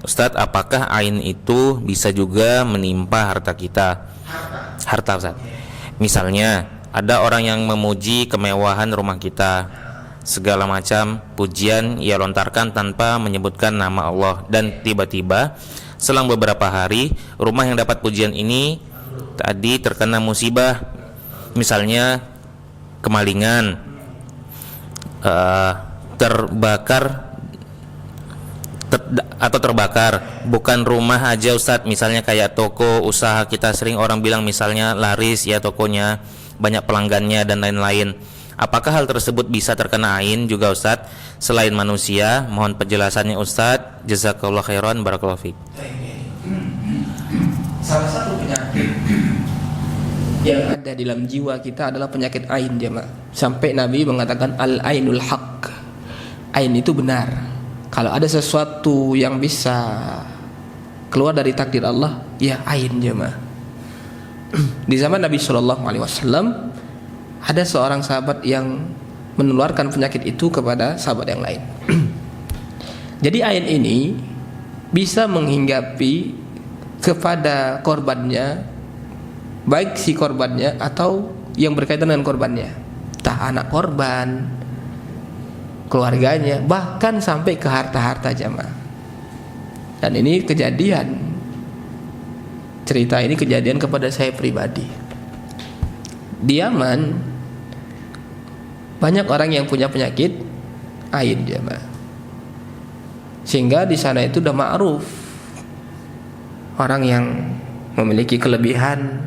Ustadz, apakah ain itu bisa juga menimpa harta kita? Harta, Ustadz. Misalnya ada orang yang memuji kemewahan rumah kita, segala macam pujian ia lontarkan tanpa menyebutkan nama Allah, dan tiba-tiba selang beberapa hari rumah yang dapat pujian ini tadi terkena musibah, misalnya kemalingan, terbakar atau terbakar. Bukan rumah aja Ustadz, misalnya kayak toko usaha kita, sering orang bilang misalnya laris ya tokonya, banyak pelanggannya dan lain-lain. Apakah hal tersebut bisa terkena ain juga Ustadz selain manusia? Mohon penjelasannya Ustadz. Jazakallahu khairan, barakallahu fiik. Salah satu penyakit yang ada di dalam jiwa kita adalah penyakit ain, jemaah. Sampai Nabi mengatakan al-ainul haq. Ain itu benar. Kalau ada sesuatu yang bisa keluar dari takdir Allah, ya ain, jemaah. Di zaman Nabi Shallallahu Alaihi Wasallam ada seorang sahabat yang menularkan penyakit itu kepada sahabat yang lain. Jadi ain ini bisa menghinggapi kepada korbannya, baik si korbannya atau yang berkaitan dengan korbannya, entah anak korban, keluarganya, bahkan sampai ke harta-harta jamaah. Dan ini kejadian, cerita ini kejadian kepada saya pribadi. Di Yaman banyak orang yang punya penyakit ain jamaah, sehingga di sana itu udah ma'ruf orang yang memiliki kelebihan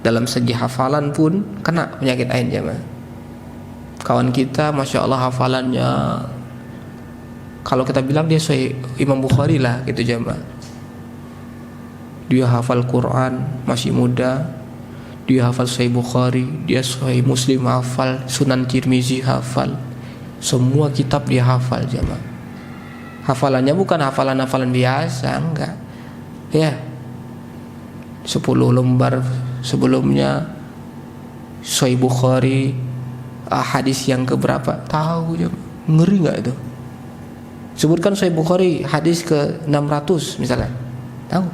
dalam segi hafalan pun kena penyakit ain jamaah. Kawan kita Masya Allah hafalannya, kalau kita bilang dia Sahih Imam Bukhari lah gitu jamaah. Dia hafal Quran masih muda, dia hafal Sahih Bukhari, dia Sahih Muslim hafal, Sunan Tirmizi hafal, semua kitab dia hafal jamaah. Hafalannya bukan hafalan-hafalan biasa, enggak ya, 10 lembar sebelumnya Sahih Bukhari, hadis yang keberapa tahu ya. Ngeri nggak itu? Sebutkan Sahih Bukhari hadis ke 600 misalnya, tahu.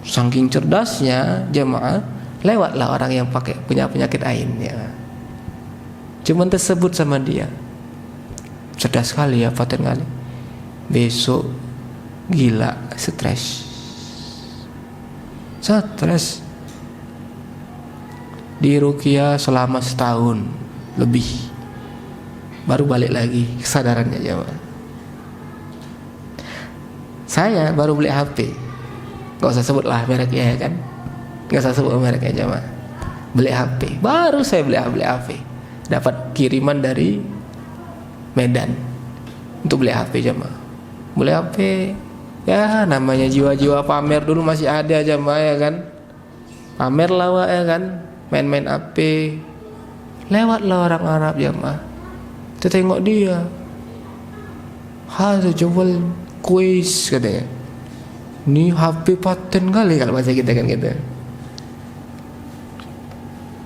Saking cerdasnya jemaah, lewatlah orang yang punya penyakit ain ya. Cuman tersebut sama dia, cerdas sekali ya, paten kali. Besok gila, stres di ruqyah selama setahun lebih, baru balik lagi kesadarannya jemaah. Saya baru beli HP, gak usah sebut lah mereknya ya kan, gak usah sebut mereknya jemaah. Beli HP, baru saya beli HP, dapat kiriman dari Medan untuk beli HP jemaah. Beli HP, ya namanya jiwa-jiwa pamer dulu masih ada jemaah ya kan, pamer lawa ya kan, main-main HP. Lewatlah orang Arab jemaah, kita tengok dia, ada jual kuis katanya, ini HP paten kali kalau bahasa kita kan gitu.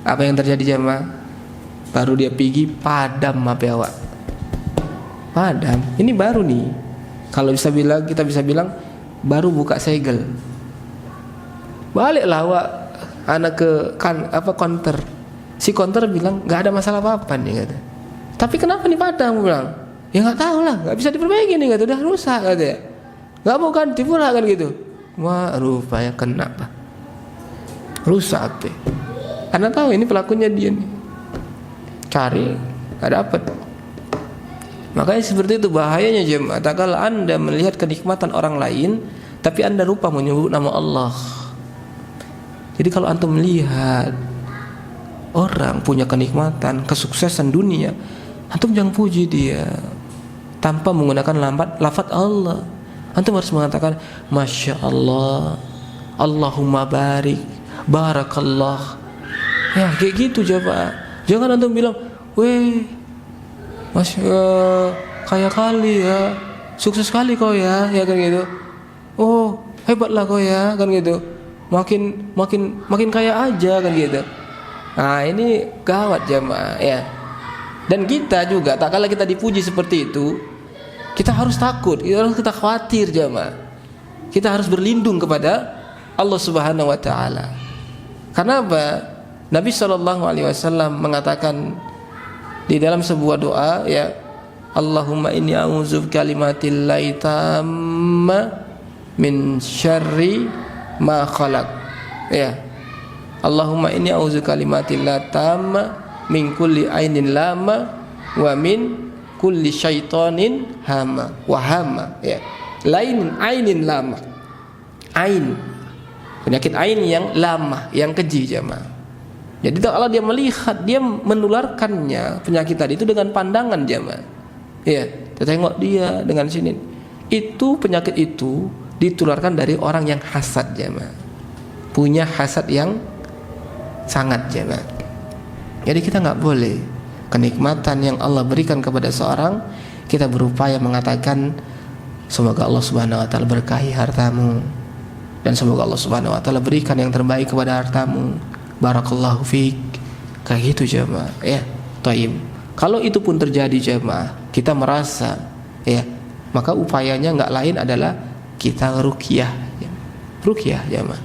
Apa yang terjadi jemaah? Baru dia pergi padam HP awak, padam. Ini baru nih, kalau kita bisa bilang baru buka segel. Baliklah awak anak ke counter. Si counter bilang nggak ada masalah apa-apa nih kata. Tapi kenapa nih padam? Bilang ya nggak tahu lah, nggak bisa diperbaiki nih kata, udah rusak kata. Nggak mau ganti pula kan gitu. Wah rupanya kena pak, rusak HP. Anda tahu ini pelakunya dia nih, cari nggak dapat. Makanya seperti itu bahayanya jemaah. Kalau Anda melihat kenikmatan orang lain tapi Anda lupa menyebut nama Allah. Jadi kalau antum melihat orang punya kenikmatan, kesuksesan dunia, antum jangan puji dia tanpa menggunakan lafaz Allah. Antum harus mengatakan Masya Allah, Allahumma barik, barakallah. Ya kayak gitu coba. Jangan antum bilang, weh Masya kaya kali ya, sukses kali kau ya kan gitu. Oh hebatlah kau ya kan gitu. Makin kaya aja kan gitu. Nah ini gawat jemaah ya. Dan kita juga tak kala kita dipuji seperti itu, Kita harus takut, kita khawatir jemaah. Kita harus berlindung kepada Allah Subhanahu wa taala. Karena apa? Nabi sallallahu alaihi wasallam mengatakan di dalam sebuah doa, ya, Allahumma inni a'udzu bikalimatillahi tamma min syarri ma khalaq. Ya. Allahumma inni a'udzu bikalimatillahi tamma min kulli ainin lama wa min kulli syaitonin hama wa hama, ya. Lain ainin lama. Ain. Penyakit ain yang lama, yang keji jemaah. Jadi kalau dia melihat, dia menularkannya penyakit tadi itu dengan pandangan jemaah. Ya, kita tengok dia dengan sini. Itu penyakit itu ditularkan dari orang yang hasad jemaah. Punya hasad yang sangat jemaah. Jadi kita nggak boleh kenikmatan yang Allah berikan kepada seorang kita berupaya mengatakan semoga Allah Subhanahu wa taala berkahi hartamu dan semoga Allah Subhanahu wa taala berikan yang terbaik kepada hartamu. Barakallahu fiik. Kayak gitu jemaah, ya. Thayyib. Kalau itu pun terjadi jemaah, kita merasa, ya, maka upayanya nggak lain adalah kita ruqyah. Ruqyah jemaah.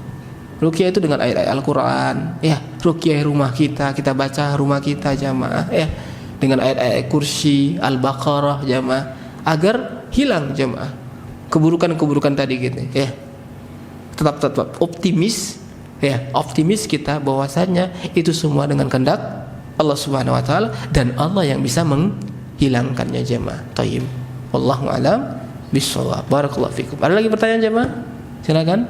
Ruqyah itu dengan ayat-ayat Al-Qur'an, ya. Ruqyah rumah kita baca rumah kita jemaah, ya. Dengan ayat-ayat kursi, Al-Baqarah jemaah, agar hilang jemaah keburukan-keburukan tadi gitu, ya. Tetap optimis, ya. Optimis kita bahwasanya itu semua dengan kehendak Allah Subhanahu wa taala dan Allah yang bisa menghilangkannya jemaah. Thayyib. Wallahu a'lam bishawab. Barakallahu fikum. Ada lagi pertanyaan jemaah? Silakan.